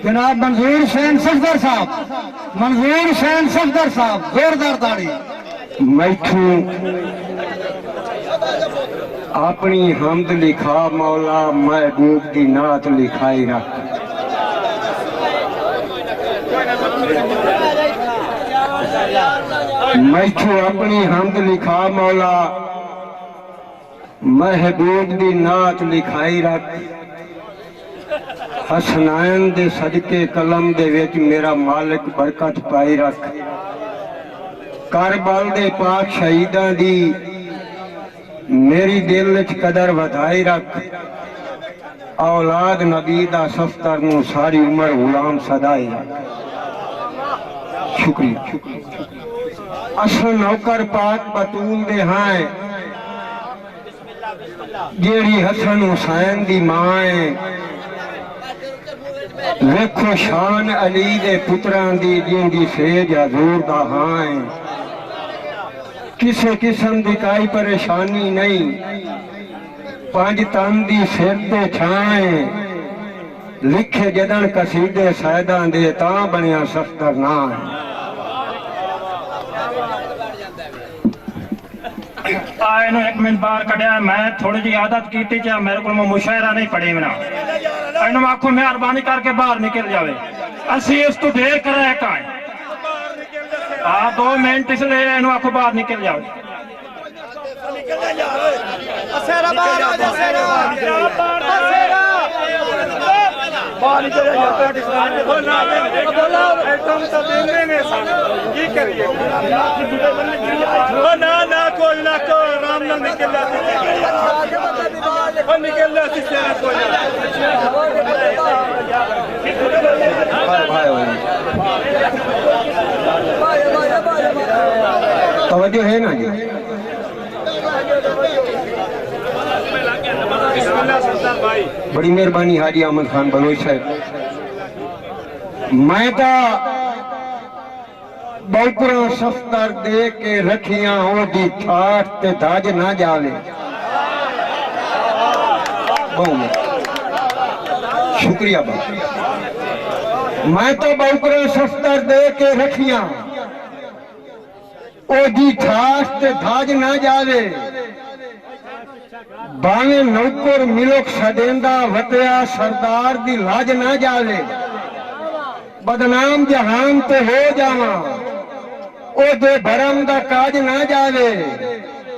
जनाब मंजूर हुसैन सफदर साहब, मंजूर हुसैन सफदर साहब, जोरदार ताड़ी। मैठू अपनी हमद लिखा मौला, महबूब की नात लिखाई रख। मैठू अपनी हमद लिखा मौला, महबूब की नात लिखाई रख। हसनैन दे सदके कलम दे विच मेरा मालिक बरकत पाई रख। करबल दे पाक शहीदां दी मेरी दिल विच कदर वधाई रख। औलाद नबी दा सफ्तर नूं सारी उम्र गुलाम सदाई रख। शुक्रिया। असल नौकर पाक बतूल दे हैं, जेड़ी हसन हुसैन दी मां है। वेखो शान अली दे पुत्रां दी जिंदी सेज हजूर दा हां है। किसी किस्म की कोई परेशानी नहीं, पंज तन दी सिर ते छाए। लिखे जदन कसीदे सैदा दे तां बनिया सफ्तर ना है। एक मिनट बाहर कटिया, मैं थोड़ी जी आदत की चाहे मेरे को मुशायरा नहीं पढ़ी बना। इन आखो मेहरबानी करके बाहर निकल जावे, असी इस तो देर कराया का है। हाँ 2 मिनट इसलिए इन आखो बाहर निकल जावे। तवज्जो है ना जी। बड़ी मेहरबानी हाजी अहमद खान बलोच साहब। मैं तो बहुपुरा सफ्तर दे के रखियां ओदी ठाठ ते दाज ना जावे। शुक्रिया बाबा। मैं तो बहुपुरा सफ्तर दे के रखियां ओदी ठाठ ते दाज ना जावे। बावे नौकर मिलोक सदेंदा वतया सरदार दी लाज ना जावे। बदनाम जहान ते हो जावा, ओ दे भरम दा काज ना जावे।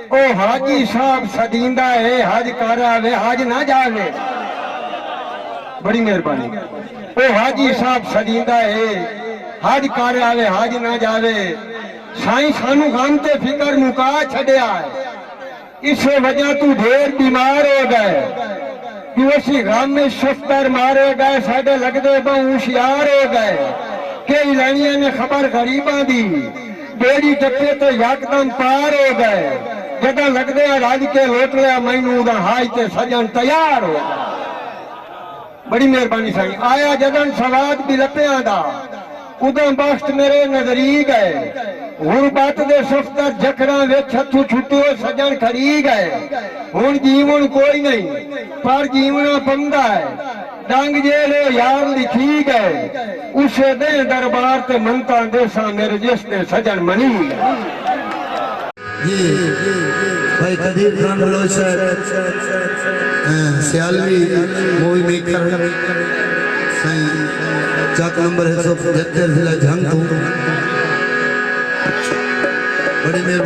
ओ हाजी साहब सदींदा है हज कर आवे, हज ना जावे। बड़ी मेहरबानी। ओ हाजी साहब सदींदा है हज कर आवे, हज ना जावे। साईं सानू गम ते फिकर मुका छड़िया है। इस वजह तू ढेर बीमार हो गए कि उसी गम में सफ्तर मारे गए। साढ़े लगते बहु होशियार हो गए कि इलानिया ने खबर गरीबा दी बेड़ी टप्पे तो यकदम पार हो गए। जगह लगते रज के लोट लिया मैनू हाज ते सजन तैयार हो गए। बड़ी मेहरबानी साईं। आया जदन सवाद भी लपिया दा उदों बख्त मेरे नजरी गए। गुरबत दे सफ्तर जखरा विच हथू छुट्टियो सजन खरी गए। हुण जीवन कोई नहीं पर जीवना पंदा है। डंग जेले यार लिखी गए उसे दे दरबार ते मनता देसा मेरे जिसते सजन मनी गए। ये भाई Qadeer Khan Baloch Sialvi movie maker Chak number 175 जिला जंग। बड़ी मेहरबानी।